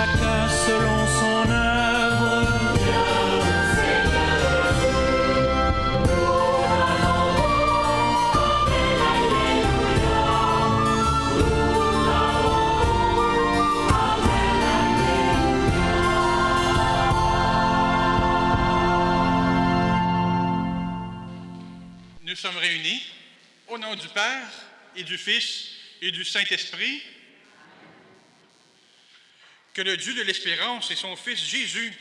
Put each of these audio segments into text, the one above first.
chacun selon son œuvre. Nous sommes réunis au nom du Père et du Fils et du Saint-Esprit. Que le Dieu de l'espérance et son Fils Jésus,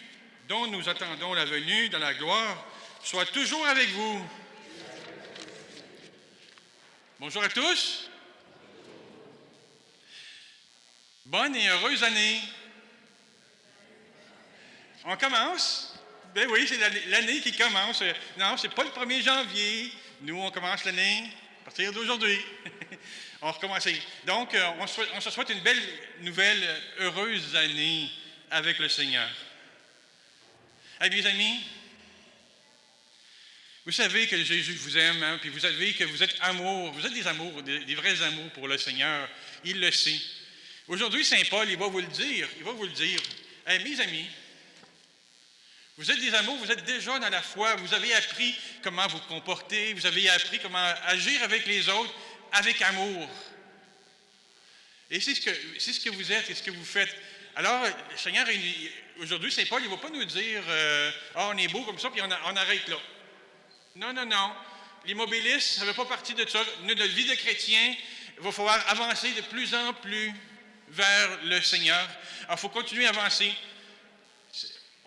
dont nous attendons la venue dans la gloire, soit toujours avec vous. Bonjour à tous. Bonne et heureuse année. On commence. Ben oui, c'est l'année qui commence. Non, c'est pas le 1er janvier. Nous, on commence l'année à partir d'aujourd'hui. On recommence. Donc, on se souhaite une belle, nouvelle, heureuse année avec le Seigneur. Hey, mes amis, vous savez que Jésus vous aime, hein, puis vous savez que vous êtes amour. Vous êtes des amours, des vrais amours pour le Seigneur. Il le sait. Aujourd'hui, Saint Paul, il va vous le dire. Il va vous le dire. Hey, mes amis, vous êtes des amours, vous êtes déjà dans la foi, vous avez appris comment vous comporter, vous avez appris comment agir avec les autres, avec amour. Et c'est ce que vous êtes et ce que vous faites. Alors, le Seigneur, aujourd'hui, Saint Paul, il ne va pas nous dire on est beau comme ça, puis on arrête là. Non, non, non. L'immobilisme, ça ne fait pas partie de ça. Notre vie de chrétien, il va falloir avancer de plus en plus vers le Seigneur. Alors, il faut continuer à avancer.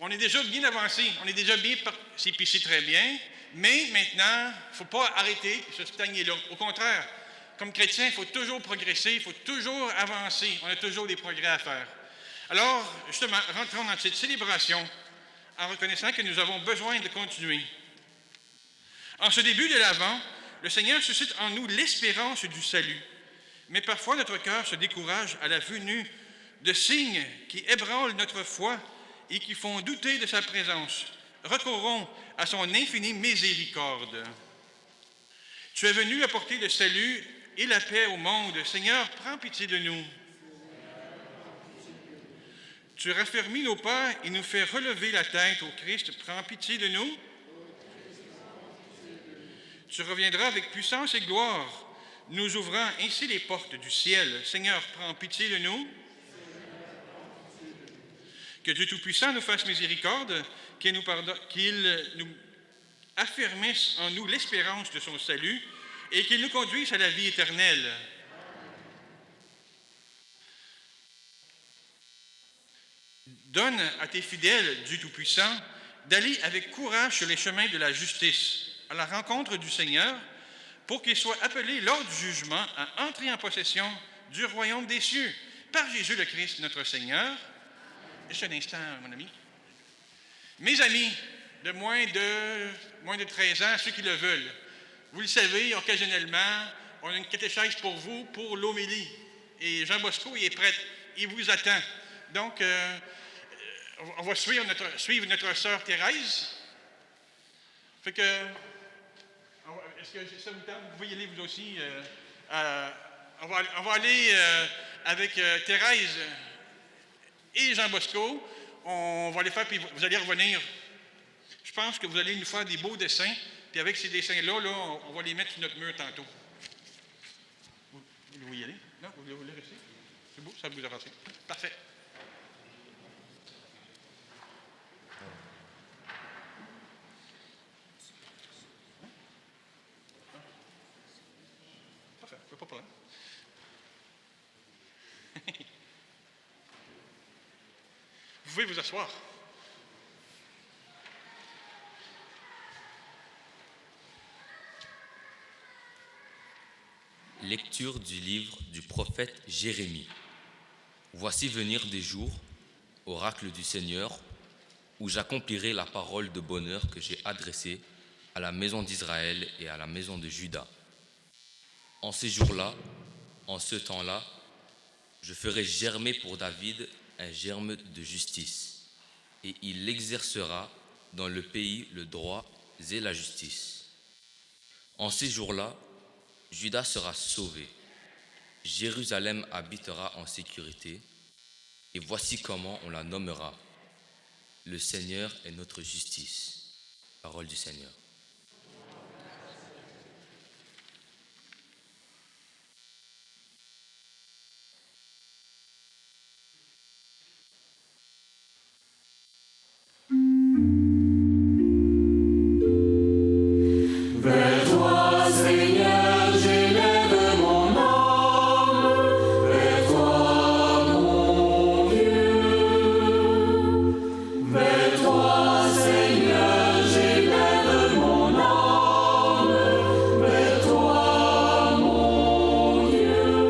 On est déjà bien avancé, on est déjà bien, puis c'est très bien, mais maintenant, il ne faut pas arrêter et se stagner là. Au contraire, comme chrétien, il faut toujours progresser, il faut toujours avancer, on a toujours des progrès à faire. Alors, justement, rentrons dans cette célébration en reconnaissant que nous avons besoin de continuer. En ce début de l'Avent, le Seigneur suscite en nous l'espérance du salut, mais parfois notre cœur se décourage à la venue de signes qui ébranlent notre foi et qui font douter de sa présence. Recourons à son infinie miséricorde. Tu es venu apporter le salut et la paix au monde. Seigneur, prends pitié de nous. Tu raffermis nos pas et nous fais relever la tête au Christ. Prends pitié de nous. Tu reviendras avec puissance et gloire, nous ouvrant ainsi les portes du ciel. Seigneur, prends pitié de nous. Que Dieu Tout-Puissant nous fasse miséricorde, qu'il nous affermisse en nous l'espérance de son salut et qu'il nous conduise à la vie éternelle. Donne à tes fidèles, Dieu Tout-Puissant, d'aller avec courage sur les chemins de la justice, à la rencontre du Seigneur, pour qu'ils soient appelés lors du jugement à entrer en possession du royaume des cieux, par Jésus le Christ, notre Seigneur. Juste un instant, mon ami. Mes amis de moins de 13 ans, ceux qui le veulent, vous le savez, occasionnellement, on a une catéchèse pour vous, pour l'homélie. Et Jean Bosco, il est prêt, il vous attend. Donc, on va suivre notre sœur Thérèse. Fait que, est-ce que ça vous tente? Vous pouvez y aller vous aussi. On va aller avec Thérèse et Jean Bosco, on va les faire, puis vous allez revenir. Je pense que vous allez nous faire des beaux dessins, puis avec ces dessins-là, on va les mettre sur notre mur tantôt. Vous voulez y aller? Non? Vous voulez rester? C'est beau? Ça vous avance? Parfait. Parfait, pas de problème. Vous pouvez vous asseoir. Lecture du livre du prophète Jérémie. Voici venir des jours, oracle du Seigneur, où j'accomplirai la parole de bonheur que j'ai adressée à la maison d'Israël et à la maison de Juda. En ces jours-là, en ce temps-là, je ferai germer pour David un germe de justice, et il exercera dans le pays le droit et la justice. En ces jours-là, Juda sera sauvé, Jérusalem habitera en sécurité, Et voici comment on la nommera. Le Seigneur est notre justice. Parole du Seigneur. Vers toi, Seigneur, j'élève mon âme. Vers toi, mon Dieu. Vers toi, Seigneur, j'élève mon âme. Vers toi, mon Dieu.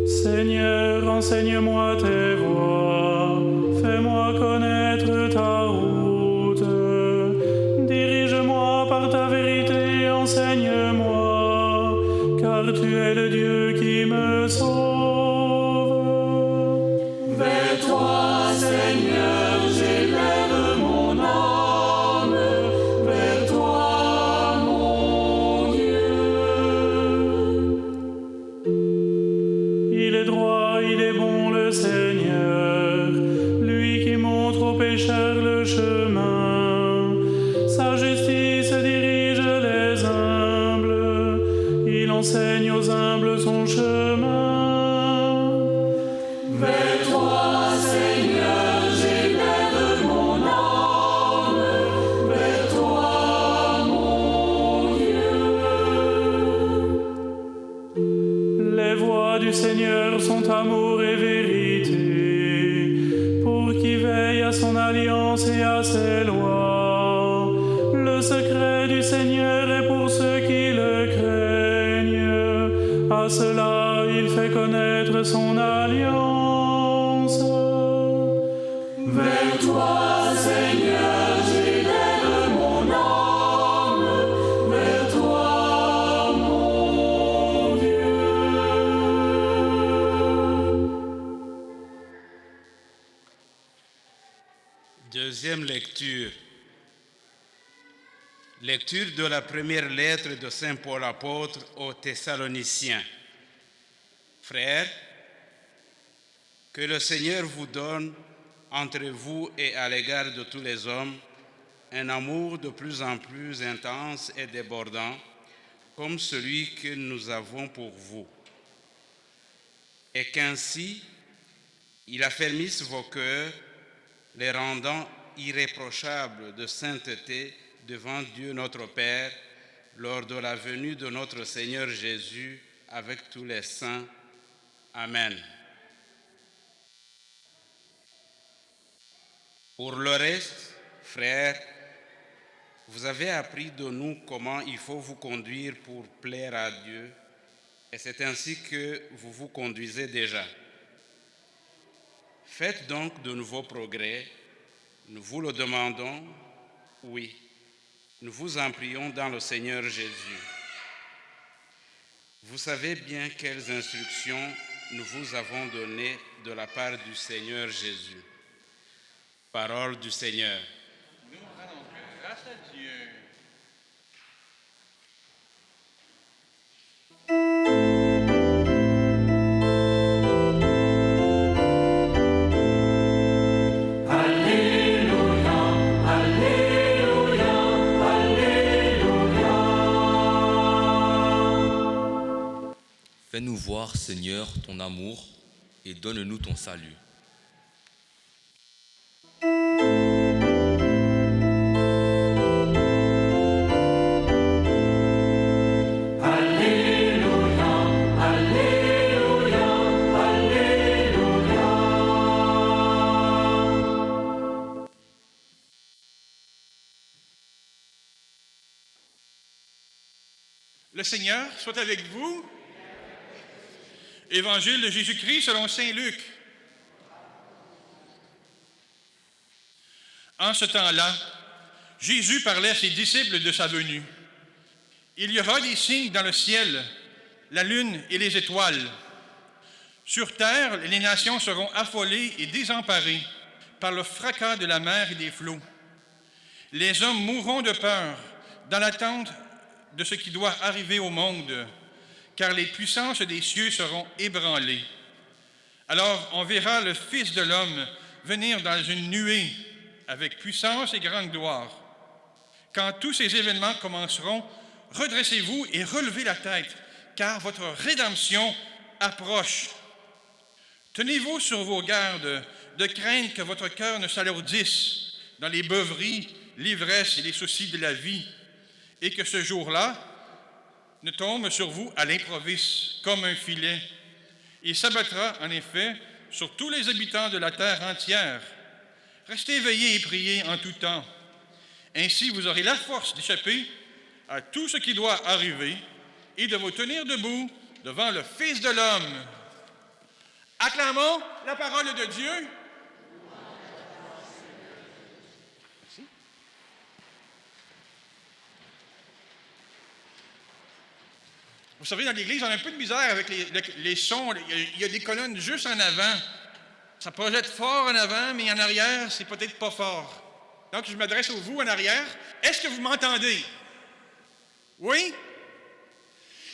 Seigneur, enseigne-moi tes voies. Fais-moi connaître ta route. Dirige-moi par ta vérité, enseigne-moi, car tu es le Dieu qui me sauve. Vers toi, Seigneur, j'élève mon âme. Vers toi, mon Dieu. Il est droit, il est bon, le Seigneur, lui qui montre aux pécheurs le chemin. Sa justice dirige les humbles, il enseigne aux humbles son chemin. Vers toi, Seigneur, j'élève mon âme. Vers toi, mon Dieu. Les voies du Seigneur sont amour et vérité, pour qui veille à son alliance et à ses lois. Le secret du Seigneur est pour ceux qui le craignent, à cela il fait connaître son alliance. Vers toi, Seigneur, j'élève mon âme. Vers toi, mon Dieu. Deuxième lecture. Lecture de la première lettre de Saint Paul apôtre aux Thessaloniciens. Frères, que le Seigneur vous donne entre vous et à l'égard de tous les hommes un amour de plus en plus intense et débordant, comme celui que nous avons pour vous. Et qu'ainsi, il affermisse vos cœurs, les rendant irréprochables de sainteté devant Dieu notre Père, lors de la venue de notre Seigneur Jésus avec tous les saints. Amen. Pour le reste, frères, vous avez appris de nous comment il faut vous conduire pour plaire à Dieu, et c'est ainsi que vous vous conduisez déjà. Faites donc de nouveaux progrès, nous vous le demandons, oui, nous vous en prions dans le Seigneur Jésus. Vous savez bien quelles instructions nous vous avons données de la part du Seigneur Jésus. Parole du Seigneur. Nous rendons grâce à Dieu. Alléluia, Alléluia, Alléluia. Fais-nous voir, Seigneur, ton amour et donne-nous ton salut. Alléluia, Alléluia, Alléluia. Le Seigneur soit avec vous. Évangile de Jésus-Christ selon saint Luc. En ce temps-là, Jésus parlait à ses disciples de sa venue. Il y aura des signes dans le ciel, la lune et les étoiles. Sur terre, les nations seront affolées et désemparées par le fracas de la mer et des flots. Les hommes mourront de peur dans l'attente de ce qui doit arriver au monde, car les puissances des cieux seront ébranlées. Alors on verra le Fils de l'homme venir dans une nuée avec puissance et grande gloire. Quand tous ces événements commenceront, redressez-vous et relevez la tête, car votre rédemption approche. Tenez-vous sur vos gardes, de crainte que votre cœur ne s'alourdisse dans les beuveries, l'ivresse et les soucis de la vie, et que ce jour-là ne tombe sur vous à l'improviste, comme un filet. Il s'abattra, en effet, sur tous les habitants de la terre entière. Restez éveillés et priez en tout temps. Ainsi, vous aurez la force d'échapper à tout ce qui doit arriver et de vous tenir debout devant le Fils de l'homme. Acclamons la parole de Dieu. Merci. Vous savez, dans l'Église, on a un peu de misère avec les sons. Il y a des colonnes juste en avant. Ça projette fort en avant, mais en arrière, c'est peut-être pas fort. Donc, je m'adresse à vous en arrière. Est-ce que vous m'entendez? Oui?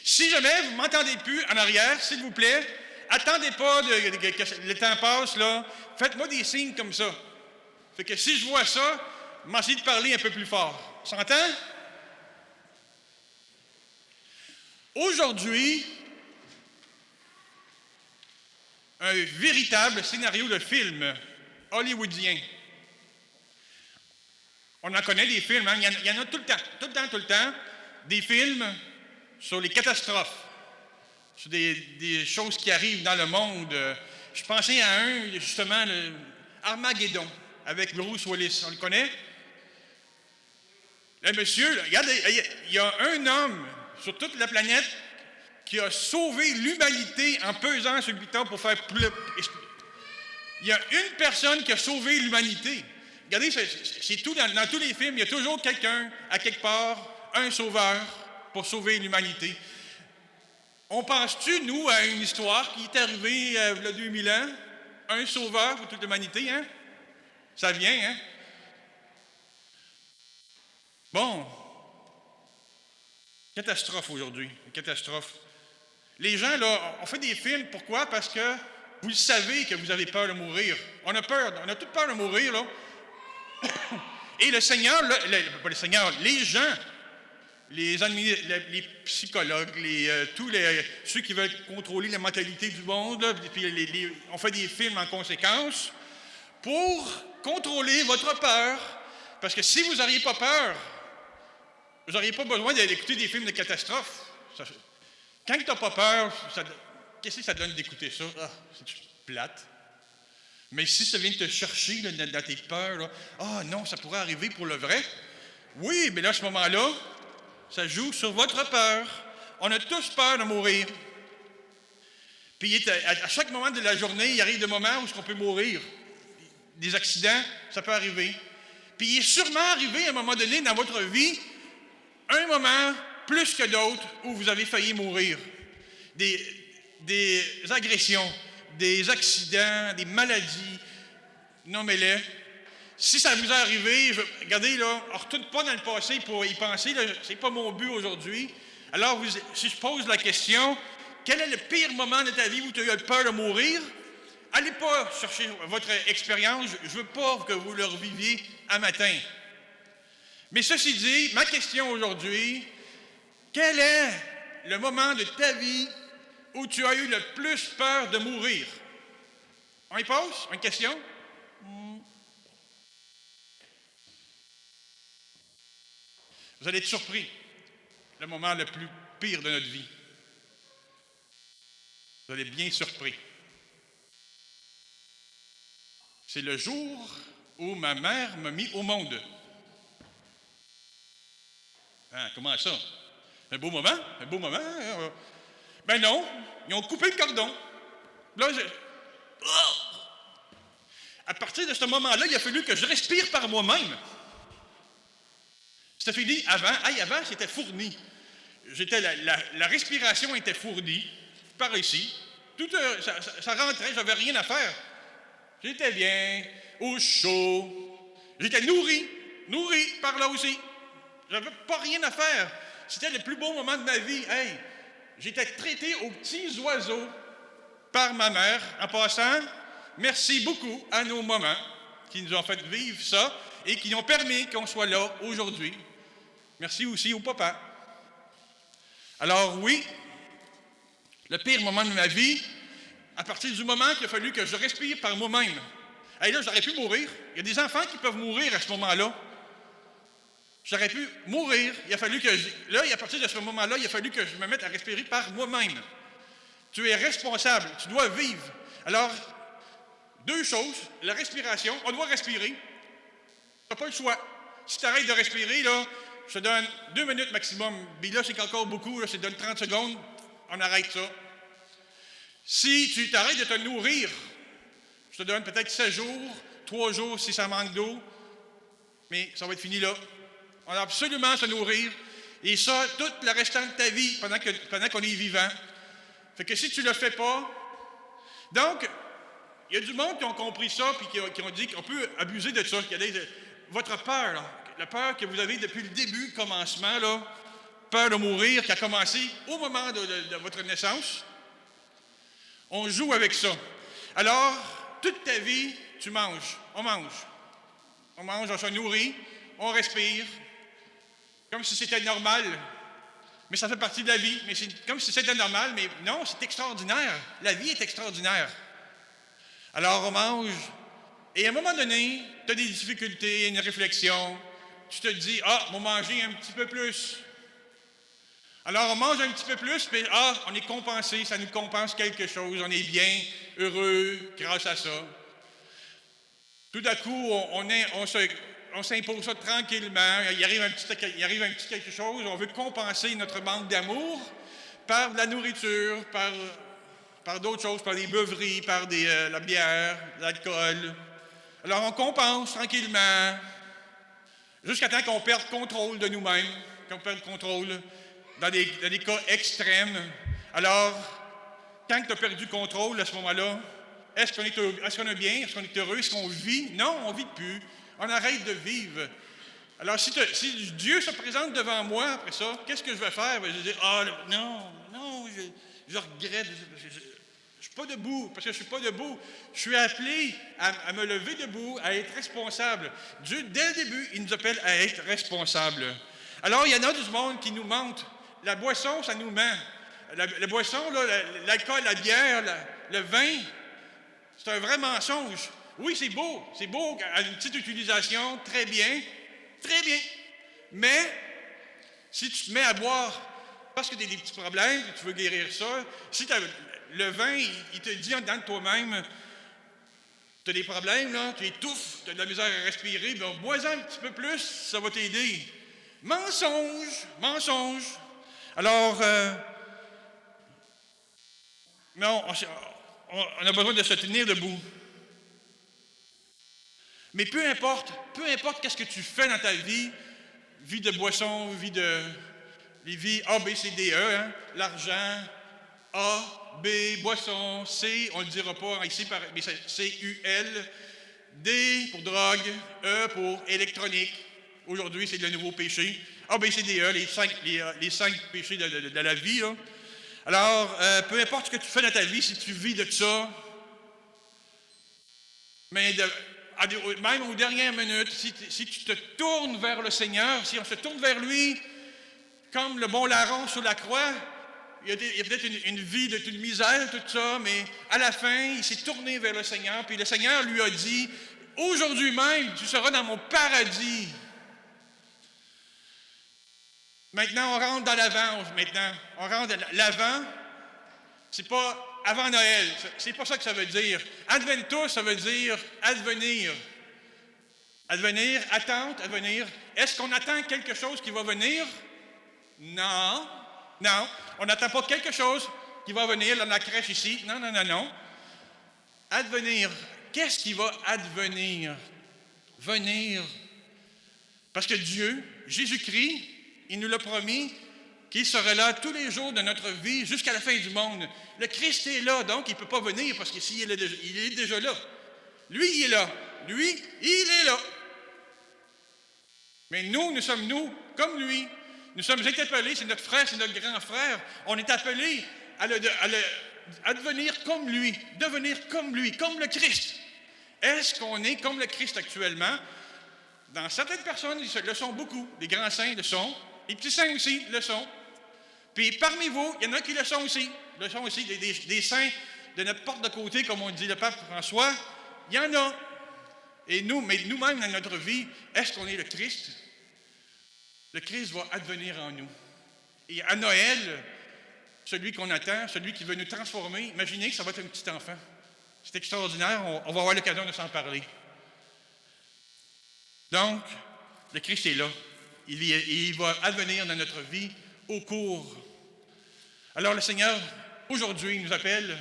Si jamais vous ne m'entendez plus en arrière, s'il vous plaît, attendez pas que le temps passe, là. Faites-moi des signes comme ça. Fait que si je vois ça, m'essayez de parler un peu plus fort. S'entend? Aujourd'hui, un véritable scénario de film hollywoodien. On en connaît des films, hein? Il y en a tout le temps, des films sur les catastrophes, sur des choses qui arrivent dans le monde. Je pensais à un, justement, Armageddon, avec Bruce Willis. On le connaît? Là, monsieur, là, regardez, il y a un homme sur toute la planète qui a sauvé l'humanité en pesant sur le bouton pour faire plus. Il y a une personne qui a sauvé l'humanité. Regardez, c'est tout dans tous les films, il y a toujours quelqu'un, à quelque part, un sauveur pour sauver l'humanité. On pense-tu, nous, à une histoire qui est arrivée il y a 2000 ans? Un sauveur pour toute l'humanité, hein? Ça vient, hein? Bon. Catastrophe aujourd'hui, catastrophe. Les gens, là, on fait des films, pourquoi? Parce que vous le savez que vous avez peur de mourir. On a peur, on a toute peur de mourir, là. Et le Seigneur, pas le Seigneur, les gens, les psychologues, tous ceux qui veulent contrôler la mentalité du monde, là, puis on fait des films en conséquence pour contrôler votre peur. Parce que si vous n'auriez pas peur, vous n'auriez pas besoin d'écouter des films de catastrophe. Quand tu n'as pas peur, qu'est-ce que ça donne d'écouter ça? Ah, c'est plate. Mais si ça vient te chercher là, dans tes peurs, ah non, ça pourrait arriver pour le vrai. Oui, mais là, à ce moment-là, ça joue sur votre peur. On a tous peur de mourir. Puis à chaque moment de la journée, il arrive des moments où on peut mourir. Des accidents, ça peut arriver. Puis il est sûrement arrivé à un moment donné dans votre vie, un moment plus que d'autres où vous avez failli mourir. Des agressions, des accidents, des maladies, nommez-les. Si ça vous est arrivé, regardez, là, on ne retourne pas dans le passé pour y penser, ce n'est pas mon but aujourd'hui. Alors, si je pose la question, quel est le pire moment de ta vie où tu as eu peur de mourir? Allez pas chercher votre expérience, je ne veux pas que vous le reviviez à matin. Mais ceci dit, ma question aujourd'hui, quel est le moment de ta vie où tu as eu le plus peur de mourir? On y pose? Une question? Vous allez être surpris. Le moment le plus pire de notre vie. Vous allez être bien surpris. C'est le jour où ma mère m'a mis au monde. Hein, comment ça? Un beau moment? Un beau moment? Ben non, ils ont coupé le cordon. Là, à partir de ce moment-là, il a fallu que je respire par moi-même. C'était fini avant. Avant, c'était fourni. La respiration était fournie par ici. Tout, ça rentrait, j'avais rien à faire. J'étais bien, au chaud. J'étais nourri par là aussi. J'avais pas rien à faire. C'était le plus beau moment de ma vie. Hey, j'étais traité aux petits oiseaux par ma mère. En passant, merci beaucoup à nos mamans qui nous ont fait vivre ça et qui ont permis qu'on soit là aujourd'hui. Merci aussi au papa. Alors oui, le pire moment de ma vie, à partir du moment qu'il a fallu que je respire par moi-même. Et là, j'aurais pu mourir. Il y a des enfants qui peuvent mourir à ce moment-là. J'aurais pu mourir. Il a fallu que à partir de ce moment-là, il a fallu que je me mette à respirer par moi-même. Tu es responsable. Tu dois vivre. Alors, deux choses. La respiration. On doit respirer. Tu n'as pas le choix. Si tu arrêtes de respirer, là, je te donne 2 minutes maximum. Puis là, c'est encore beaucoup. Là, je te donne 30 secondes. On arrête ça. Si tu t'arrêtes de te nourrir, je te donne peut-être 7 jours, 3 jours si ça manque d'eau. Mais ça va être fini là. On a absolument se nourrir. Et ça, tout le restant de ta vie, pendant qu'on est vivant. Fait que si tu ne le fais pas... Donc, il y a du monde qui ont compris ça puis qui ont dit qu'on peut abuser de ça. Votre peur, là, la peur que vous avez depuis le début, le commencement, là, peur de mourir, qui a commencé au moment de votre naissance, on joue avec ça. Alors, toute ta vie, tu manges. On mange. On mange, on se nourrit, on respire, comme si c'était normal. Mais ça fait partie de la vie. Mais c'est comme si c'était normal, mais non, c'est extraordinaire. La vie est extraordinaire. Alors, on mange. Et à un moment donné, tu as des difficultés, une réflexion. Tu te dis, on va manger un petit peu plus. Alors, on mange un petit peu plus, puis on est compensé, ça nous compense quelque chose. On est bien, heureux, grâce à ça. Tout à coup, on s'impose ça tranquillement. Il arrive un petit quelque chose. On veut compenser notre manque d'amour par de la nourriture, par d'autres choses, par des beuveries, par la bière, l'alcool. Alors, on compense tranquillement jusqu'à temps qu'on perde contrôle de nous-mêmes, qu'on perde contrôle dans des cas extrêmes. Alors, quand tu as perdu contrôle à ce moment-là, est-ce qu'on est bien? Est-ce qu'on est heureux? Est-ce qu'on vit? Non, on ne vit plus. On arrête de vivre. Alors, si Dieu se présente devant moi après ça, qu'est-ce que je vais faire? Je vais dire, non, je regrette. Je ne suis pas debout, parce que je ne suis pas debout. Je suis appelé à me lever debout, à être responsable. Dieu, dès le début, il nous appelle à être responsable. Alors, il y en a du monde qui nous mentent. La boisson, ça nous ment. La boisson, là, l'alcool, la bière, le vin, c'est un vrai mensonge. Oui, c'est beau à une petite utilisation, très bien. Mais, si tu te mets à boire parce que tu as des petits problèmes, que tu veux guérir ça, si le vin, il te dit en dedans de toi-même, tu as des problèmes, là, tu étouffes, tu as de la misère à respirer, bien, bois-en un petit peu plus, ça va t'aider. Mensonge. Alors, non, on a besoin de se tenir debout. Mais peu importe qu'est-ce que tu fais dans ta vie de boisson, les vies A, B, C, D, E, hein, l'argent, A, B, boisson, C, on ne le dira pas ici, mais c'est C-U-L, D pour drogue, E pour électronique. Aujourd'hui, c'est le nouveau péché. A, B, C, D, E, les 5 péchés de la vie. Là. Alors, peu importe ce que tu fais dans ta vie, si tu vis de ça, mais même aux dernières minutes, si tu te tournes vers le Seigneur, si on se tourne vers lui, comme le bon larron sur la croix, il y a peut-être une vie de toute misère, tout ça, mais à la fin, il s'est tourné vers le Seigneur, puis le Seigneur lui a dit, « Aujourd'hui même, tu seras dans mon paradis. » Maintenant, on rentre dans l'Avent. On rentre dans l'Avent. C'est pas avant Noël. C'est pas ça que ça veut dire. Adventus, ça veut dire advenir. Advenir, attente, advenir. Est-ce qu'on attend quelque chose qui va venir? Non. On n'attend pas quelque chose qui va venir dans la crèche ici. Non. Advenir. Qu'est-ce qui va advenir? Venir. Parce que Dieu, Jésus-Christ, il nous l'a promis qu'il sera là tous les jours de notre vie jusqu'à la fin du monde. Le Christ est là, donc il ne peut pas venir parce qu'il est déjà là. Lui, il est là. Mais nous sommes nous, comme lui. nous sommes interpellés, c'est notre frère, c'est notre grand frère. On est appelés à devenir comme lui, comme le Christ. Est-ce qu'on est comme le Christ actuellement? Dans certaines personnes, ils le sont beaucoup. Les grands saints le sont. Les petits saints aussi le sont. Puis parmi vous, il y en a qui le sont aussi. Le sont aussi des saints de notre porte de côté, comme on dit le pape François. Il y en a. Et mais nous-mêmes, dans notre vie, est-ce qu'on est le Christ? Le Christ va advenir en nous. Et à Noël, celui qu'on attend, celui qui veut nous transformer, imaginez que ça va être un petit enfant. C'est extraordinaire, on va avoir l'occasion de s'en parler. Donc, le Christ est là. Il va advenir dans notre vie au cours. Alors le Seigneur, aujourd'hui, nous appelle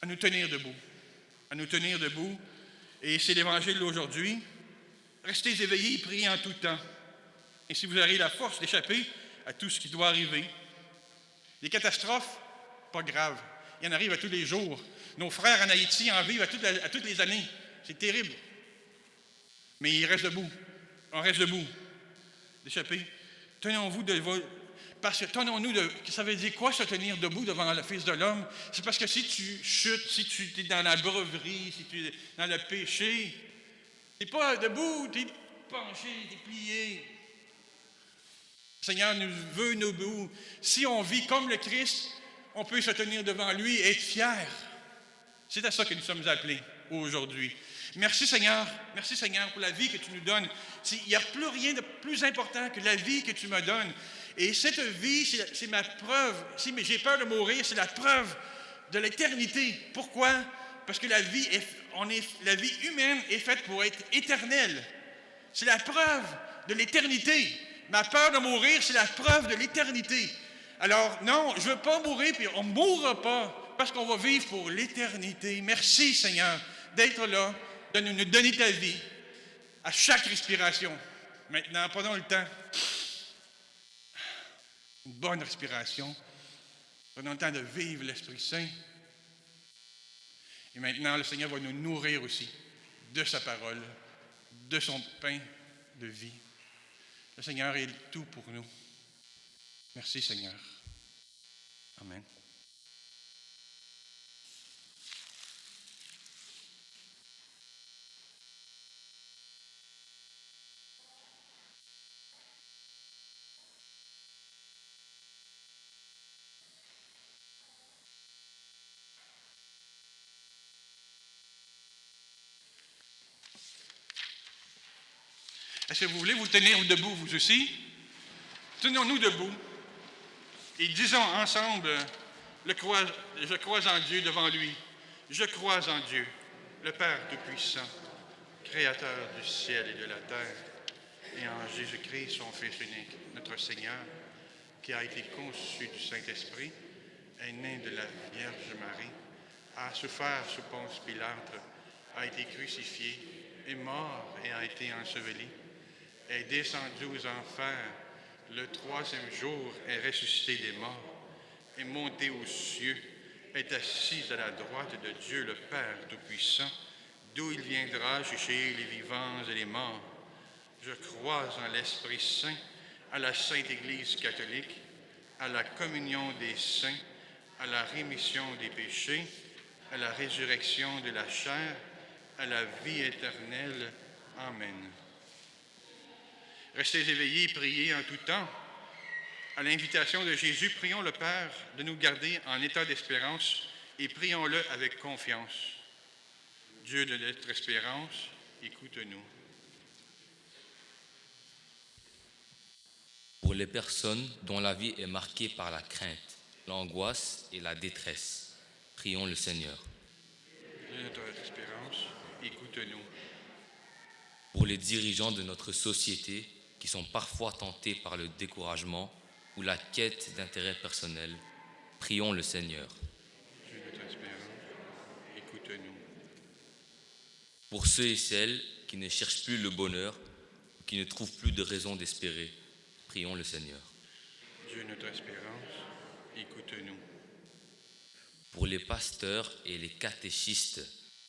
à nous tenir debout. À nous tenir debout. Et c'est l'Évangile d'aujourd'hui. Restez éveillés et priez en tout temps. Et si vous avez la force d'échapper à tout ce qui doit arriver, les catastrophes, pas grave. Il en arrive à tous les jours. Nos frères en Haïti en vivent à toutes les années. C'est terrible. Mais ils restent debout. On reste debout. D'échapper. Tenons-nous ça veut dire quoi se tenir debout devant le Fils de l'homme? C'est parce que si tu chutes, si tu es dans la breverie, si tu es dans le péché, tu n'es pas debout, tu es penché, tu es plié. Le Seigneur nous veut nous debout. Si on vit comme le Christ, on peut se tenir devant lui et être fier. C'est à ça que nous sommes appelés aujourd'hui. Merci Seigneur pour la vie que tu nous donnes. Il n'y a plus rien de plus important que la vie que tu me donnes. Et cette vie, c'est ma preuve. Si j'ai peur de mourir, c'est la preuve de l'éternité. Pourquoi? Parce que la vie humaine est faite pour être éternelle. C'est la preuve de l'éternité. Ma peur de mourir, c'est la preuve de l'éternité. Alors, non, je ne veux pas mourir, puis on ne mourra pas, parce qu'on va vivre pour l'éternité. Merci, Seigneur, d'être là, de nous donner ta vie à chaque respiration. Maintenant, prenons le temps. Une bonne respiration. Prenons le temps de vivre l'Esprit Saint. Et maintenant, le Seigneur va nous nourrir aussi de sa parole, de son pain de vie. Le Seigneur est tout pour nous. Merci, Seigneur. Amen. Est-ce que vous voulez vous tenir debout, vous aussi? Tenons-nous debout et disons ensemble, je crois en Dieu devant lui. Je crois en Dieu, le Père Tout-Puissant, Créateur du ciel et de la terre, et en Jésus-Christ, son Fils unique, notre Seigneur, qui a été conçu du Saint-Esprit, est né de la Vierge Marie, a souffert sous Ponce Pilate, a été crucifié, est mort et a été enseveli, est descendu aux enfers, le troisième jour est ressuscité des morts, est monté aux cieux, est assis à la droite de Dieu le Père Tout-Puissant, d'où il viendra juger les vivants et les morts. Je crois en l'Esprit Saint, à la Sainte Église catholique, à la communion des saints, à la rémission des péchés, à la résurrection de la chair, à la vie éternelle. Amen. Restez éveillés et priez en tout temps. À l'invitation de Jésus, prions le Père de nous garder en état d'espérance et prions-le avec confiance. Dieu de notre espérance, écoute-nous. Pour les personnes dont la vie est marquée par la crainte, l'angoisse et la détresse, prions le Seigneur. Dieu de notre espérance, écoute-nous. Pour les dirigeants de notre société qui sont parfois tentés par le découragement ou la quête d'intérêt personnel, prions le Seigneur. Dieu de notre espérance, écoute-nous. Pour ceux et celles qui ne cherchent plus le bonheur ou qui ne trouvent plus de raison d'espérer, prions le Seigneur. Dieu de notre espérance, écoute-nous. Pour les pasteurs et les catéchistes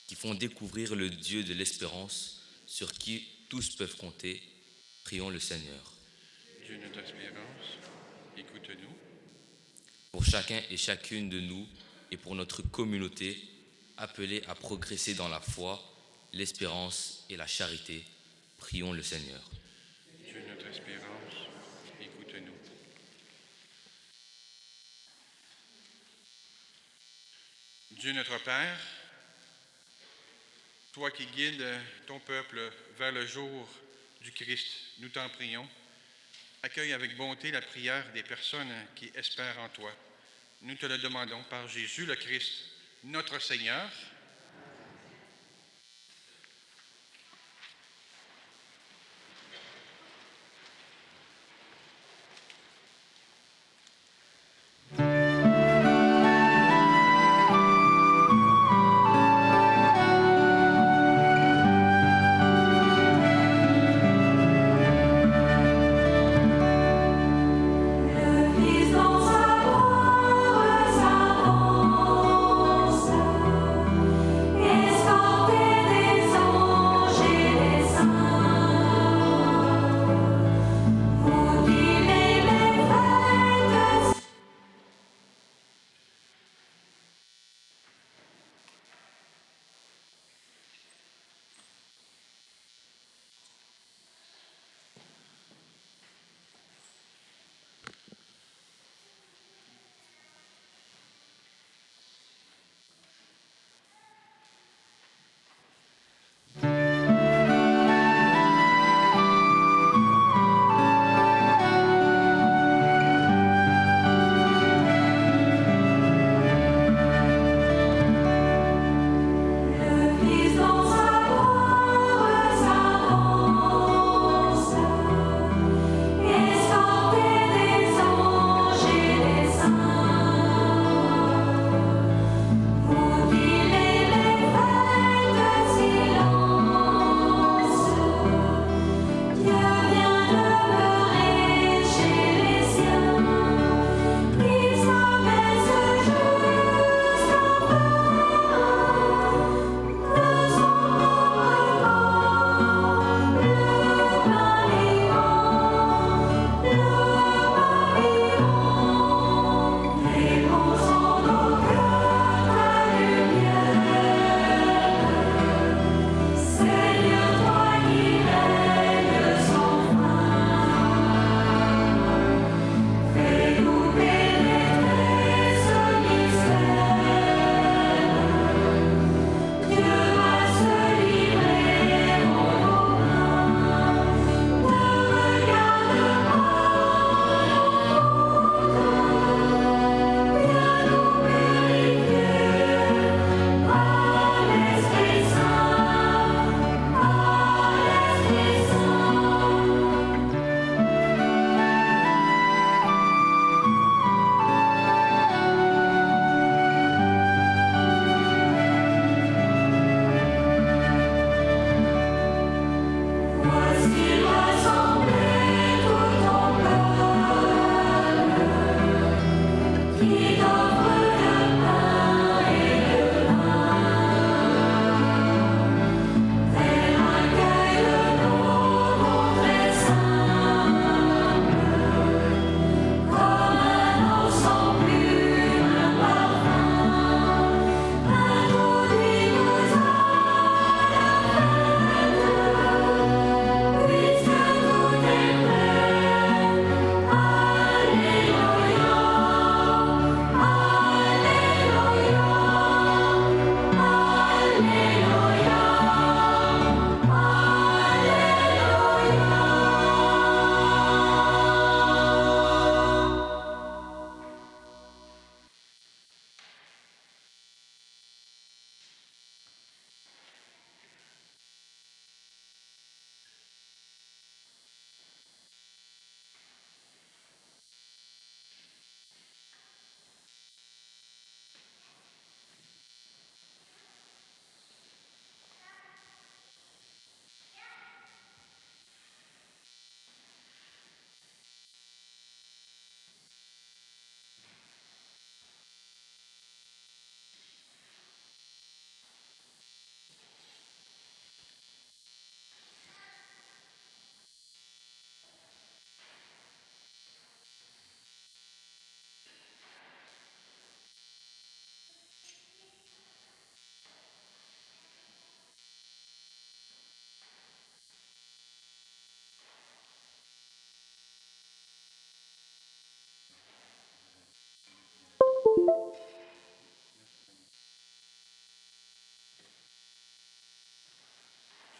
qui font découvrir le Dieu de l'espérance sur qui tous peuvent compter, prions le Seigneur. Dieu Dieu notre espérance, écoute-nous. Pour chacun et chacune de nous et pour notre communauté, appelée à progresser dans la foi, l'espérance et la charité, prions le Seigneur. Dieu notre espérance, écoute-nous. Dieu notre Père, toi qui guides ton peuple vers le jour du Christ, nous t'en prions. Accueille avec bonté la prière des personnes qui espèrent en toi. Nous te le demandons par Jésus le Christ, notre Seigneur. L'église dans sa gloire s'avance.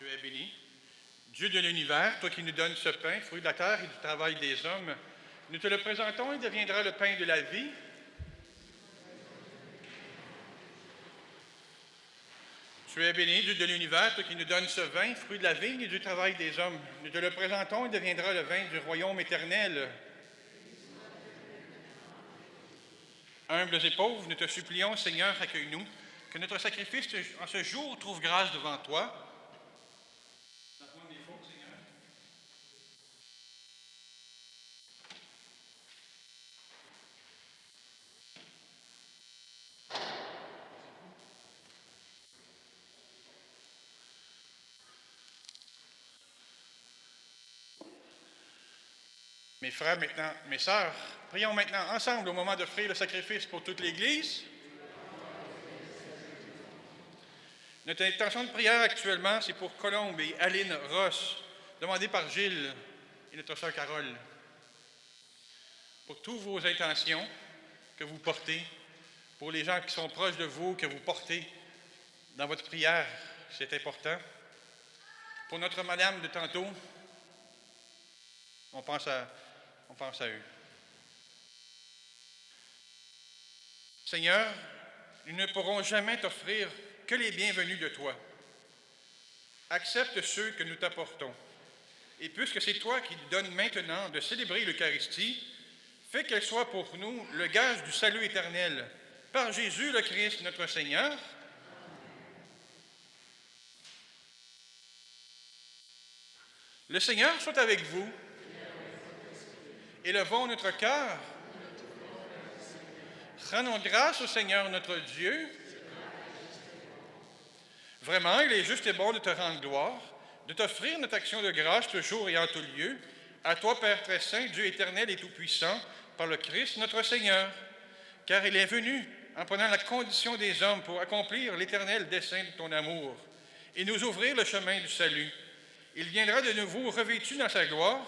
Tu es béni. Dieu de l'univers, toi qui nous donnes ce pain, fruit de la terre et du travail des hommes, nous te le présentons, il deviendra le pain de la vie. Tu es béni, Dieu de l'univers, toi qui nous donnes ce vin, fruit de la vigne et du travail des hommes. Nous te le présentons, il deviendra le vin du royaume éternel. Humbles et pauvres, nous te supplions, Seigneur, accueille-nous, que notre sacrifice en ce jour trouve grâce devant toi. Mes frères, maintenant, mes sœurs, prions maintenant ensemble au moment d'offrir le sacrifice pour toute l'Église. Notre intention de prière actuellement, c'est pour Colombe et Aline Ross, demandée par Gilles et notre sœur Carole. Pour toutes vos intentions que vous portez, pour les gens qui sont proches de vous, que vous portez dans votre prière, c'est important. Pour notre madame de tantôt, on pense à eux. Seigneur, nous ne pourrons jamais t'offrir que les bienvenus de toi. Accepte ceux que nous t'apportons. Et puisque c'est toi qui nous donnes maintenant de célébrer l'Eucharistie, fais qu'elle soit pour nous le gage du salut éternel. Par Jésus le Christ, notre Seigneur. Le Seigneur soit avec vous. Élevons notre cœur. Rendons grâce au Seigneur notre Dieu. Vraiment, il est juste et bon de te rendre gloire, de t'offrir notre action de grâce toujours et en tout lieu, à toi, Père très saint, Dieu éternel et tout-puissant, par le Christ notre Seigneur. Car il est venu en prenant la condition des hommes pour accomplir l'éternel dessein de ton amour et nous ouvrir le chemin du salut. Il viendra de nouveau revêtu dans sa gloire,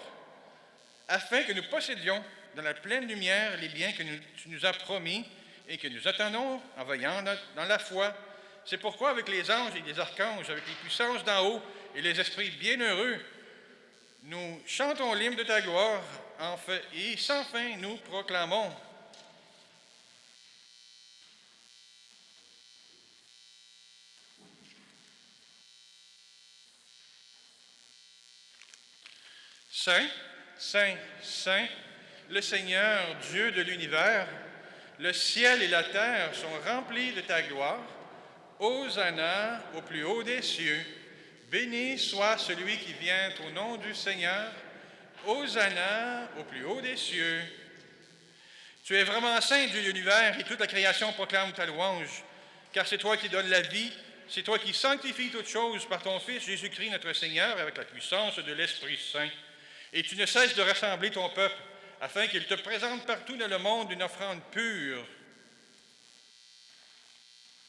afin que nous possédions dans la pleine lumière les biens que tu nous as promis et que nous attendons en veillant dans la foi. C'est pourquoi avec les anges et les archanges, avec les puissances d'en haut et les esprits bienheureux, nous chantons l'hymne de ta gloire et sans fin nous proclamons. Saint, Saint, Saint, le Seigneur, Dieu de l'univers, le ciel et la terre sont remplis de ta gloire. Hosanna au plus haut des cieux. Béni soit celui qui vient au nom du Seigneur. Hosanna au plus haut des cieux. Tu es vraiment saint, Dieu de l'univers, et toute la création proclame ta louange, car c'est toi qui donnes la vie, c'est toi qui sanctifies toutes choses par ton Fils Jésus-Christ notre Seigneur, avec la puissance de l'Esprit Saint. Et tu ne cesses de rassembler ton peuple, afin qu'il te présente partout dans le monde une offrande pure.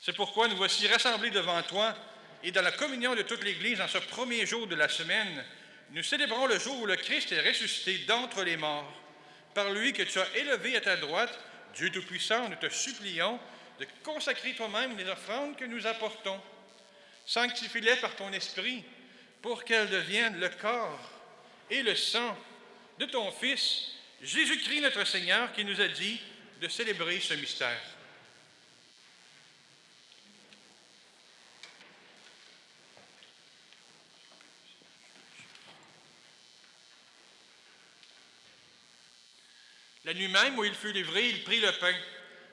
C'est pourquoi nous voici rassemblés devant toi, et dans la communion de toute l'Église, en ce premier jour de la semaine, nous célébrons le jour où le Christ est ressuscité d'entre les morts. Par lui que tu as élevé à ta droite, Dieu Tout-Puissant, nous te supplions de consacrer toi-même les offrandes que nous apportons. Sanctifie-les par ton Esprit, pour qu'elles deviennent le corps et le sang de ton Fils, Jésus-Christ notre Seigneur, qui nous a dit de célébrer ce mystère. La nuit même où il fut livré, il prit le pain.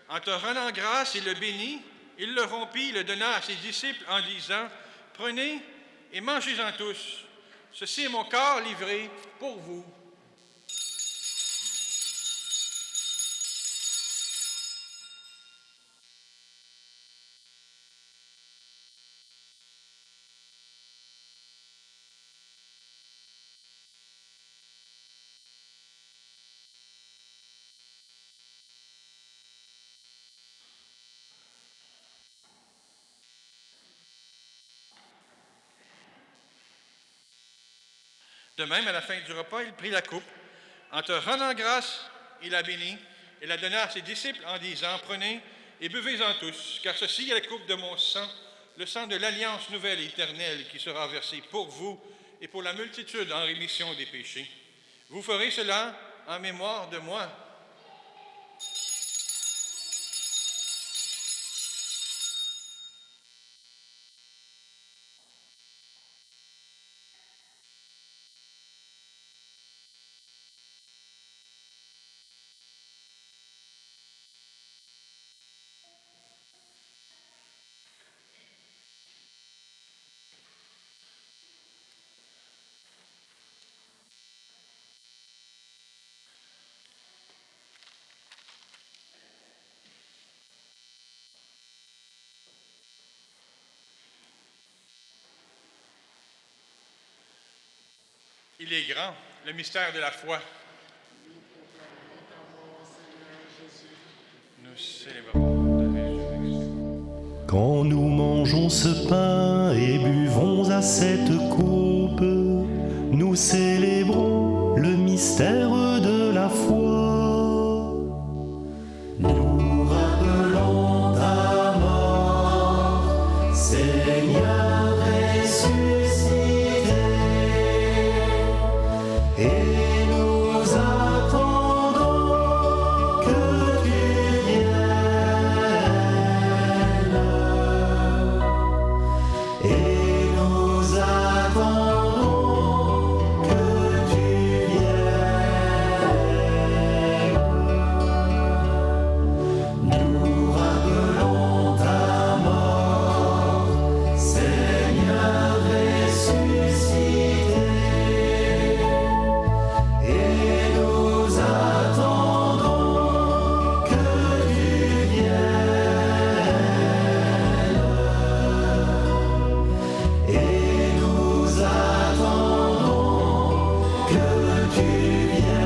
En te rendant grâce, il le bénit, il le rompit, il le donna à ses disciples en disant, « Prenez et mangez-en tous. Ceci est mon corps livré pour vous. » De même, à la fin du repas, il prit la coupe. En te rendant grâce, il la bénit et la donna à ses disciples en disant, « Prenez et buvez-en tous, car ceci est la coupe de mon sang, le sang de l'alliance nouvelle et éternelle qui sera versé pour vous et pour la multitude en rémission des péchés. Vous ferez cela en mémoire de moi. Il est grand, le mystère de la foi. Nous célébrons ta résurrection. Quand nous mangeons ce pain et buvons à cette coupe, nous célébrons le mystère de la foi. Nous rappelons ta mort, Seigneur ressuscité, et nous attendons que tu viennes. Et nous attendons que tu viennes. Nous rappelons ta mort, Seigneur ressuscité, et nous attendons que tu viennes. Et nous attendons que tu viennes.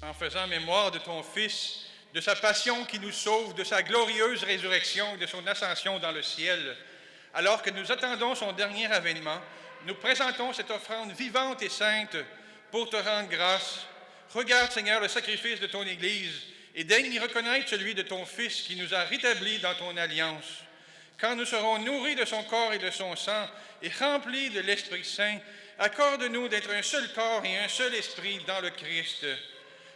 En faisant mémoire de ton Fils, de sa passion qui nous sauve, de sa glorieuse résurrection, de son ascension dans le ciel, alors que nous attendons son dernier avènement, nous présentons cette offrande vivante et sainte pour te rendre grâce. Regarde, Seigneur, le sacrifice de ton Église et daigne y reconnaître celui de ton Fils qui nous a rétablis dans ton alliance. Quand nous serons nourris de son corps et de son sang et remplis de l'Esprit Saint, accorde-nous d'être un seul corps et un seul esprit dans le Christ.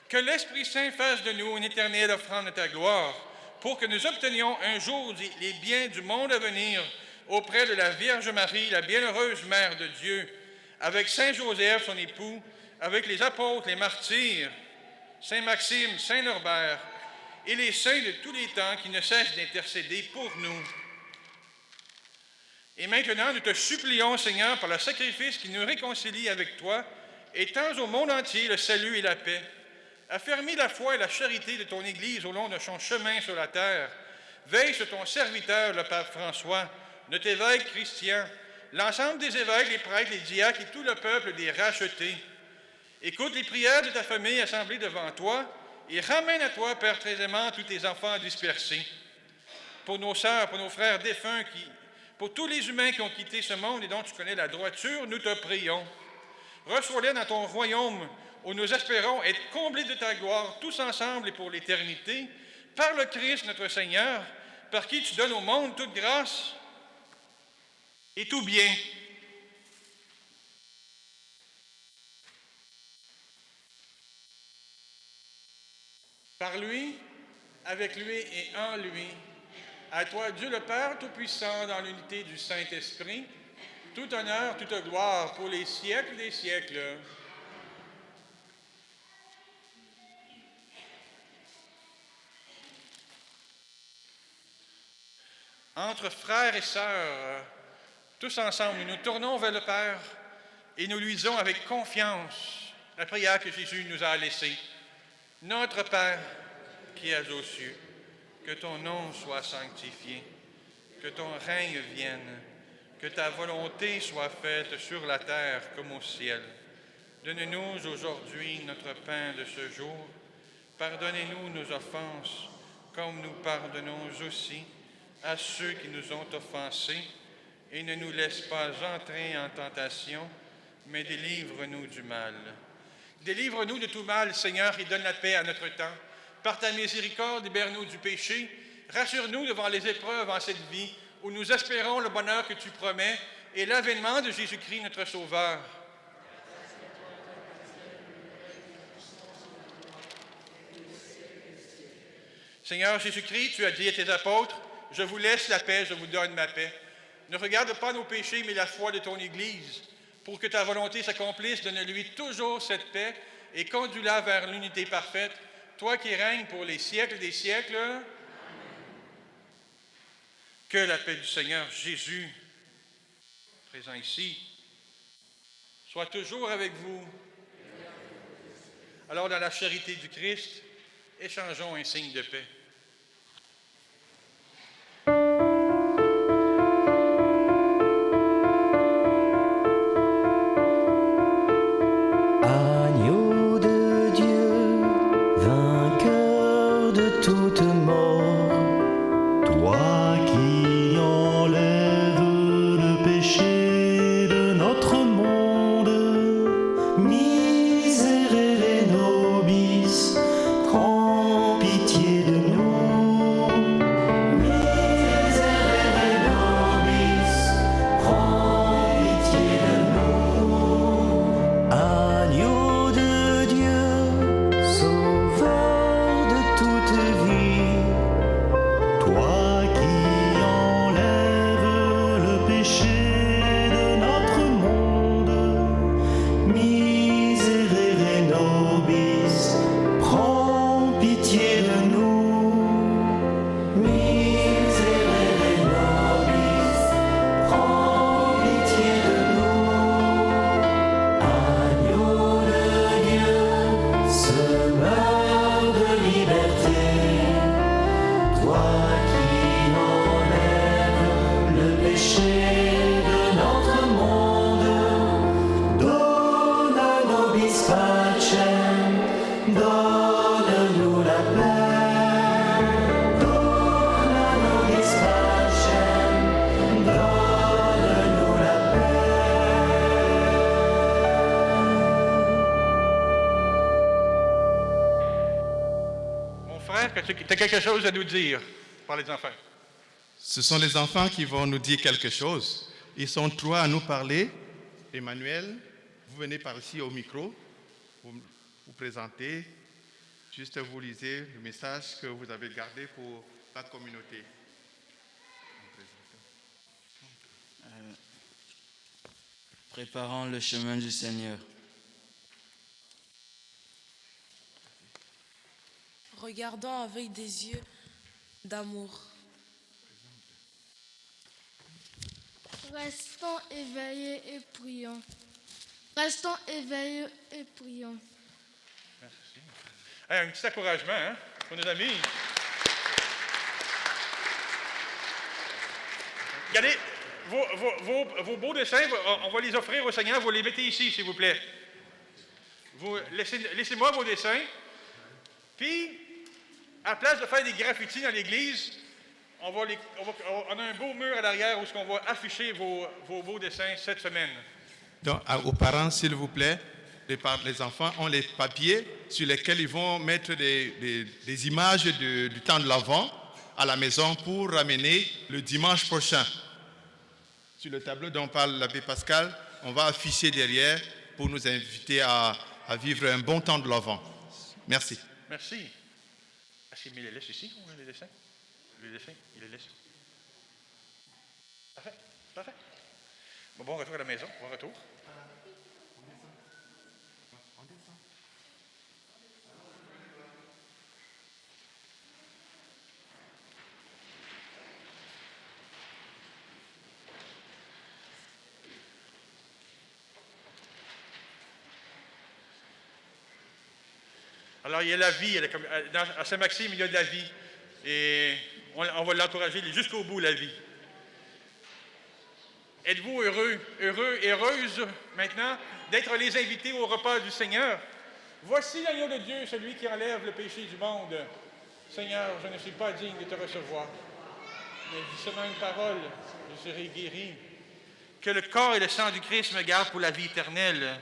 Que l'Esprit Saint fasse de nous une éternelle offrande de ta gloire, pour que nous obtenions un jour les biens du monde à venir auprès de la Vierge Marie, la bienheureuse Mère de Dieu, avec Saint Joseph, son époux, avec les apôtres, les martyrs, Saint Maxime, Saint Norbert, et les saints de tous les temps qui ne cessent d'intercéder pour nous. Et maintenant, nous te supplions, Seigneur, par le sacrifice qui nous réconcilie avec toi, étends au monde entier le salut et la paix. Affermis la foi et la charité de ton Église au long de son chemin sur la terre. Veille sur ton serviteur, le pape François, notre évêque Christian, l'ensemble des évêques, les prêtres, les diacres et tout le peuple des rachetés. Écoute les prières de ta famille assemblée devant toi et ramène à toi, Père très aimant, tous tes enfants dispersés. Pour nos sœurs, pour nos frères défunts, pour tous les humains qui ont quitté ce monde et dont tu connais la droiture, nous te prions. Reçois-les dans ton royaume, où nous espérons être comblés de ta gloire, tous ensemble et pour l'éternité, par le Christ notre Seigneur, par qui tu donnes au monde toute grâce et tout bien. Par lui, avec lui et en lui, à toi Dieu le Père Tout-Puissant, dans l'unité du Saint-Esprit, tout honneur, toute gloire pour les siècles des siècles. Entre frères et sœurs, tous ensemble, nous nous tournons vers le Père et nous lui disons avec confiance la prière que Jésus nous a laissée. Notre Père, qui es aux cieux, que ton nom soit sanctifié, que ton règne vienne, que ta volonté soit faite sur la terre comme au ciel. Donne-nous aujourd'hui notre pain de ce jour. Pardonnez-nous nos offenses, comme nous pardonnons aussi à ceux qui nous ont offensés, et ne nous laisse pas entrer en tentation, mais délivre-nous du mal. Délivre-nous de tout mal, Seigneur, et donne la paix à notre temps. Par ta miséricorde, libère-nous du péché. Rassure-nous devant les épreuves en cette vie, où nous espérons le bonheur que tu promets et l'avènement de Jésus-Christ, notre Sauveur. Seigneur Jésus-Christ, tu as dit à tes apôtres, « Je vous laisse la paix, je vous donne ma paix. » Ne regarde pas nos péchés, mais la foi de ton Église. Pour que ta volonté s'accomplisse, donne-lui toujours cette paix et conduis-la vers l'unité parfaite, toi qui règnes pour les siècles des siècles. Amen. Que la paix du Seigneur Jésus, présent ici, soit toujours avec vous. Alors, dans la charité du Christ, échangeons un signe de paix. Agneau de Dieu, vainqueur de toute mort, toi qui enlèves le péché de notre monde, miserere nobis, prends pitié de nous. Miserere nobis, prends pitié de nous. Agneau de Dieu, sauveur de toute vie, toi qui enlèves le péché de notre monde, miserere nobis, prends pitié de nous. Miserere nobis, prends pitié de nous. Agneau de Dieu, semeur de liberté, toi qui enlèves le péché de notre monde, dona nobis pacem, donne-nous la paix. Dona nobis pacem, donne-nous la paix. Mon frère, tu as quelque chose à nous dire par les enfants. Ce sont les enfants qui vont nous dire quelque chose. Ils sont trois à nous parler. Emmanuel, vous venez par ici au micro, vous vous présentez, juste vous lisez le message que vous avez gardé pour la communauté. Préparons le chemin du Seigneur. Regardons avec des yeux d'amour. Restons éveillés et prions. Restons éveillés et prions. Hey, un petit encouragement hein, pour nos amis. Regardez, vos beaux dessins, on va les offrir au Seigneur. Vous les mettez ici, s'il vous plaît. Laissez-moi vos dessins. Puis, à la place de faire des graffitis dans l'église, on a un beau mur à l'arrière où on va afficher vos beaux dessins cette semaine. Donc, aux parents, s'il vous plaît, les enfants ont les papiers sur lesquels ils vont mettre des images du temps de l'Avent à la maison pour ramener le dimanche prochain. Sur le tableau dont parle l'abbé Pascal, on va afficher derrière pour nous inviter à vivre un bon temps de l'Avent. Merci. Merci. Est-ce qu'il met les laisse ici, les dessins? Les dessins, il les laisse. Parfait, parfait. Bon retour à la maison, bon retour. Alors, il y a la vie. À Saint-Maxime, il y a de la vie. Et on va l'encourager jusqu'au bout, la vie. Êtes-vous heureux et heureuses maintenant d'être les invités au repas du Seigneur? Voici l'agneau de Dieu, celui qui enlève le péché du monde. Seigneur, je ne suis pas digne de te recevoir. Mais dis seulement une parole, je serai guéri. Que le corps et le sang du Christ me gardent pour la vie éternelle.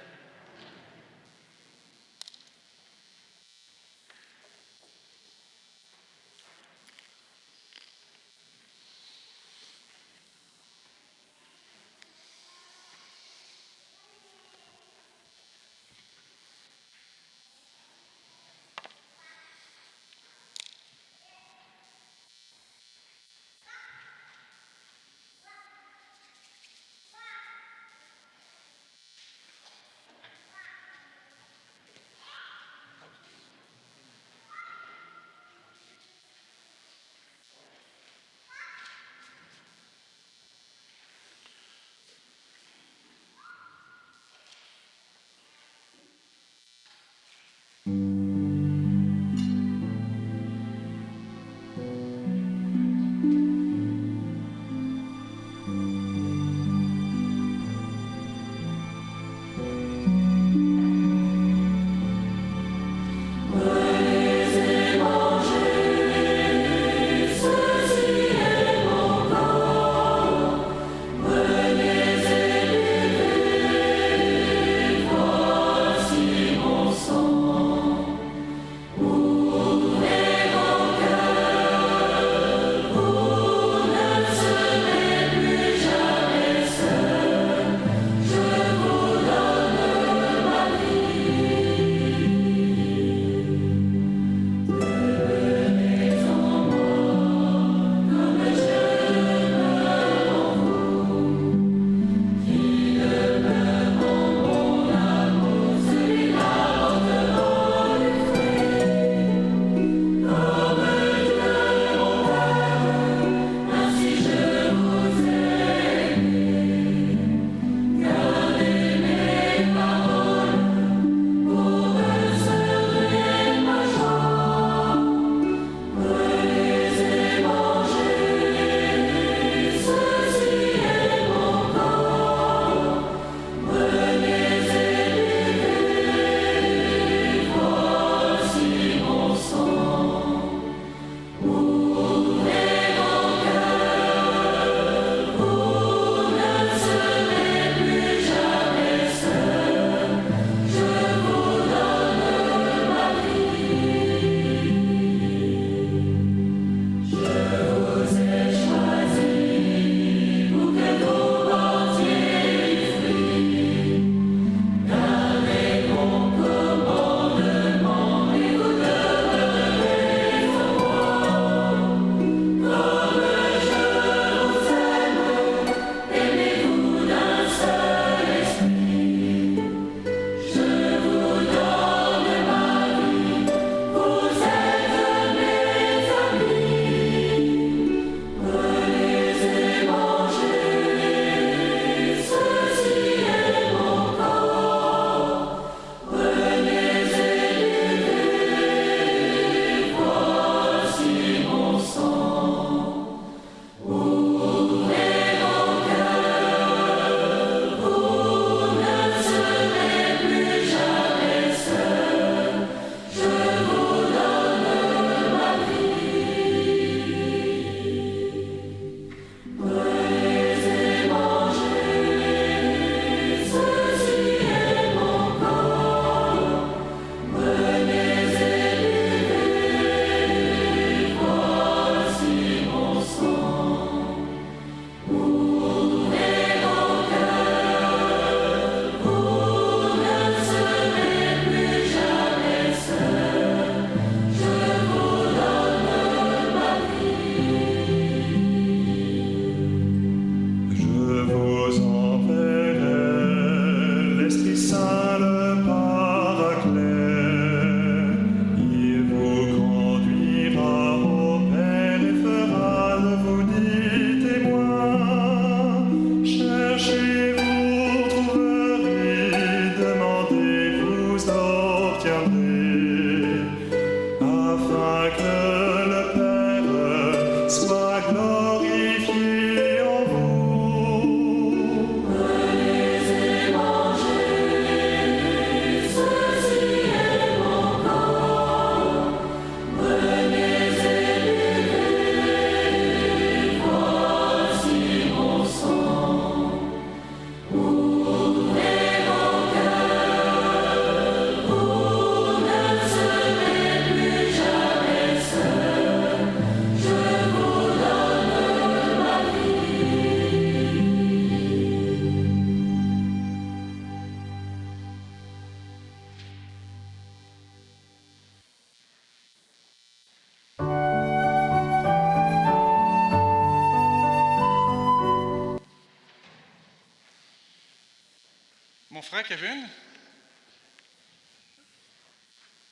frère Kevin,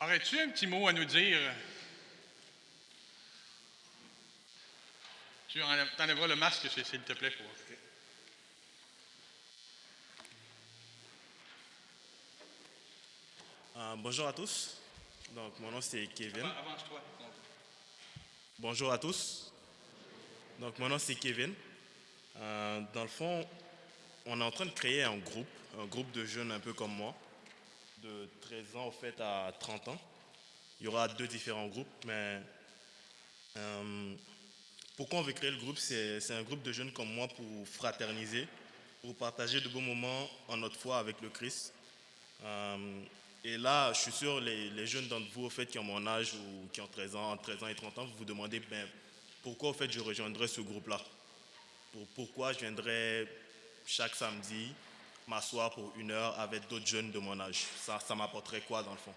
aurais-tu un petit mot à nous dire? Tu enlèveras le masque, s'il te plaît. Bonjour à tous. Donc, mon nom c'est Kevin. Avance-toi. Bonjour à tous. Donc, mon nom c'est Kevin. Dans le fond, on est en train de créer un groupe de jeunes un peu comme moi, de 13 ans au fait à 30 ans. Il y aura 2 différents groupes, mais pourquoi on veut créer le groupe? C'est un groupe de jeunes comme moi pour fraterniser, pour partager de beaux moments en notre foi avec le Christ. Et là, je suis sûr, les jeunes d'entre vous, au fait, qui ont mon âge ou qui ont 13 ans, entre 13 ans et 30 ans, vous vous demandez pourquoi, au fait, je rejoindrais ce groupe-là. Pourquoi je viendrais chaque samedi m'asseoir pour 1 heure avec d'autres jeunes de mon âge. Ça m'apporterait quoi, dans le fond?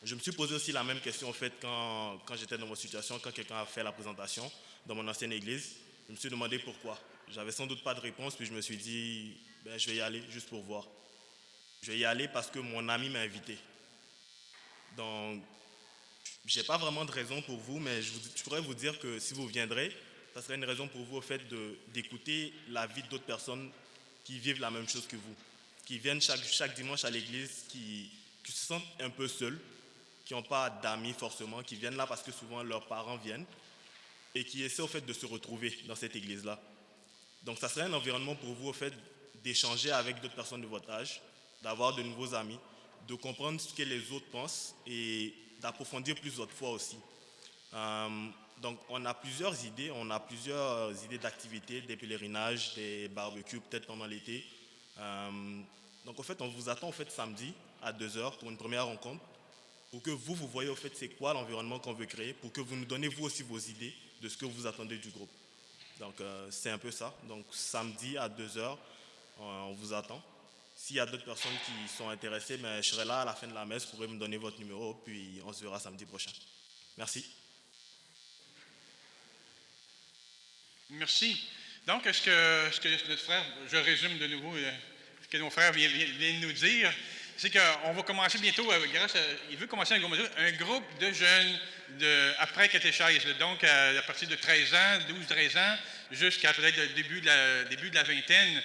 Je me suis posé aussi la même question, au fait, quand j'étais dans ma situation, quand quelqu'un a fait la présentation dans mon ancienne église. Je me suis demandé pourquoi. J'avais sans doute pas de réponse, puis je me suis dit, je vais y aller juste pour voir. Je vais y aller parce que mon ami m'a invité. Donc, je n'ai pas vraiment de raison pour vous, mais je pourrais vous dire que si vous viendrez, ça serait une raison pour vous au fait d'écouter la vie d'autres personnes qui vivent la même chose que vous, qui viennent chaque dimanche à l'église, qui se sentent un peu seuls, qui n'ont pas d'amis forcément, qui viennent là parce que souvent leurs parents viennent et qui essaient au fait de se retrouver dans cette église-là. Donc, ça serait un environnement pour vous au fait d'échanger avec d'autres personnes de votre âge, d'avoir de nouveaux amis, de comprendre ce que les autres pensent et d'approfondir plus votre foi aussi. Donc, on a plusieurs idées d'activités, des pèlerinages, des barbecues, peut-être pendant l'été. Donc, en fait, on vous attend samedi à 2h pour une première rencontre, pour que vous voyez au fait c'est quoi l'environnement qu'on veut créer, pour que vous nous donnez vous aussi vos idées de ce que vous attendez du groupe. Donc, c'est un peu ça. Donc, samedi à 2h, on vous attend. S'il y a d'autres personnes qui sont intéressées, je serai là à la fin de la messe, vous pourrez me donner votre numéro, puis on se verra samedi prochain. Merci. Merci. Donc, ce que notre frère, je résume de nouveau ce que nos frères viennent de nous dire, c'est qu'on va commencer bientôt, il veut commencer un groupe de jeunes après catéchèse, donc à partir de 13 ans, 12-13 ans, jusqu'à peut-être le début de la vingtaine.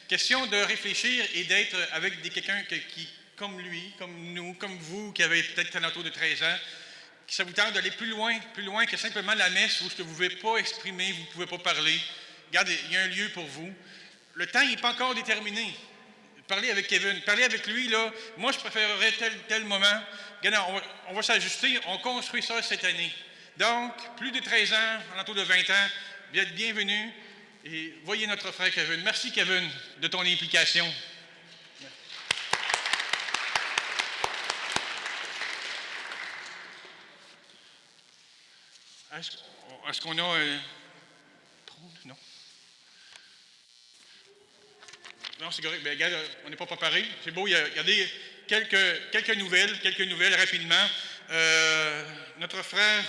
Question de réfléchir et d'être avec quelqu'un qui, comme lui, comme nous, comme vous, qui avez peut-être un autour de 13 ans, qui ça vous tente d'aller plus loin que simplement la messe où ce que vous ne pouvez pas exprimer, vous ne pouvez pas parler. Regardez, il y a un lieu pour vous. Le temps n'est pas encore déterminé. Parlez avec Kevin, parlez avec lui, là. Moi, je préférerais tel moment. Regardez, on va s'ajuster, on construit ça cette année. Donc, plus de 13 ans, autour de 20 ans, vous êtes bienvenus. Et voyez notre frère Kevin. Merci, Kevin, de ton implication. Est-ce qu'on a... Non. Non, c'est correct. Bien, regarde, on n'est pas préparé. C'est beau. Regardez, quelques nouvelles rapidement. Notre frère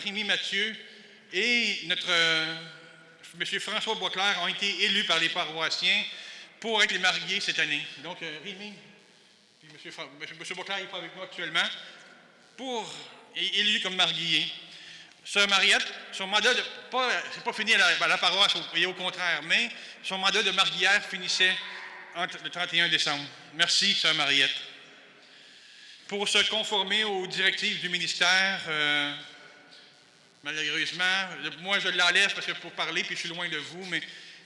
Rémi Mathieu et notre... M. François Boisclair ont été élus par les paroissiens pour être les mariés cette année. Donc, Rémi et M. Boisclair n'est pas avec nous actuellement, élu comme marié. Sœur Mariette, son mandat, c'est pas fini à la paroisse, et au contraire, mais son mandat de marguillière finissait le 31 décembre. Merci, Sœur Mariette. Pour se conformer aux directives du ministère, malheureusement, moi je l'enlève parce que pour parler, puis je suis loin de vous, mais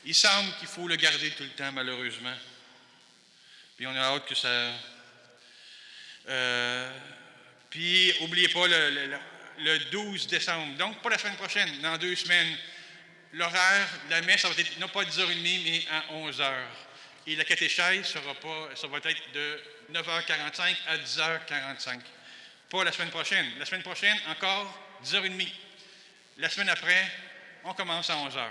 il semble qu'il faut le garder tout le temps, malheureusement. Puis on a hâte que ça... puis, n'oubliez pas le 12 décembre, donc pas la semaine prochaine, dans 2 semaines, l'horaire de la messe, ça va être non pas à 10h30, mais à 11h. Et la catéchèse, ça va être de 9h45 à 10h45. Pas la semaine prochaine. La semaine prochaine, encore 10h30. La semaine après, on commence à 11h.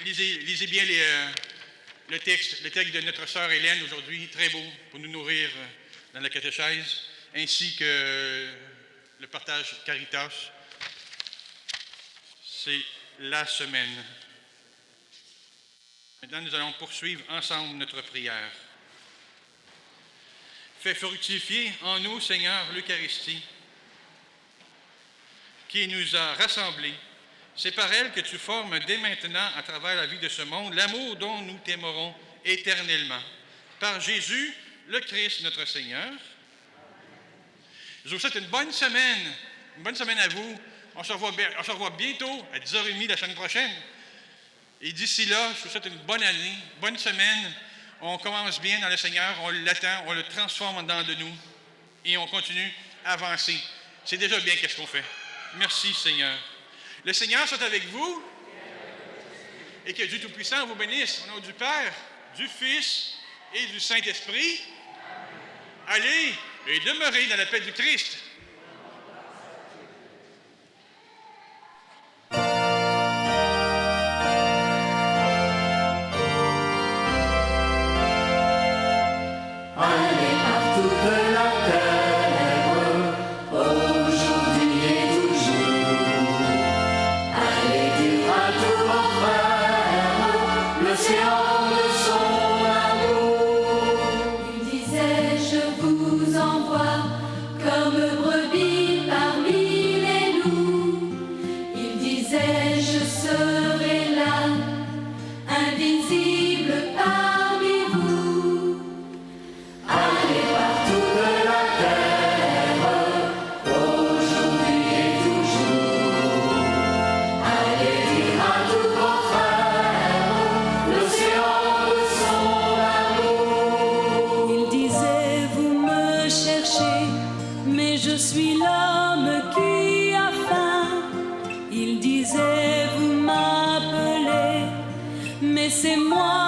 Lisez bien le texte de notre sœur Hélène aujourd'hui, très beau, pour nous nourrir dans la catéchèse, ainsi que le partage Caritas. C'est la semaine. Maintenant, nous allons poursuivre ensemble notre prière. Fais fructifier en nous, Seigneur, l'Eucharistie, qui nous a rassemblés. C'est par elle que tu formes dès maintenant, à travers la vie de ce monde, l'amour dont nous t'aimerons éternellement. Par Jésus, le Christ, notre Seigneur. Je vous souhaite une bonne semaine à vous. On se revoit bientôt à 10h30 la semaine prochaine. Et d'ici là, je vous souhaite une bonne année, bonne semaine. On commence bien dans le Seigneur, on l'attend, on le transforme dans de nous et on continue à avancer. C'est déjà bien qu'est-ce qu'on fait. Merci Seigneur. Le Seigneur soit avec vous et que Dieu Tout-Puissant vous bénisse au nom du Père, du Fils et du Saint-Esprit. Allez et demeurez dans la paix du Christ. Allez par toute la terre, aujourd'hui et toujours. Allez dire à tous vos frères l'océan de son amour. Il disait, je vous envoie comme brebis parmi les loups. Il disait, je serai là, invisible parmi vous. Allez par toute la terre, aujourd'hui et toujours. Allez dire à tous vos frères l'océan de son amour. Il disait, vous me cherchez, mais je suis l'homme qui a faim. Il disait, vous m'appelez, mais c'est moi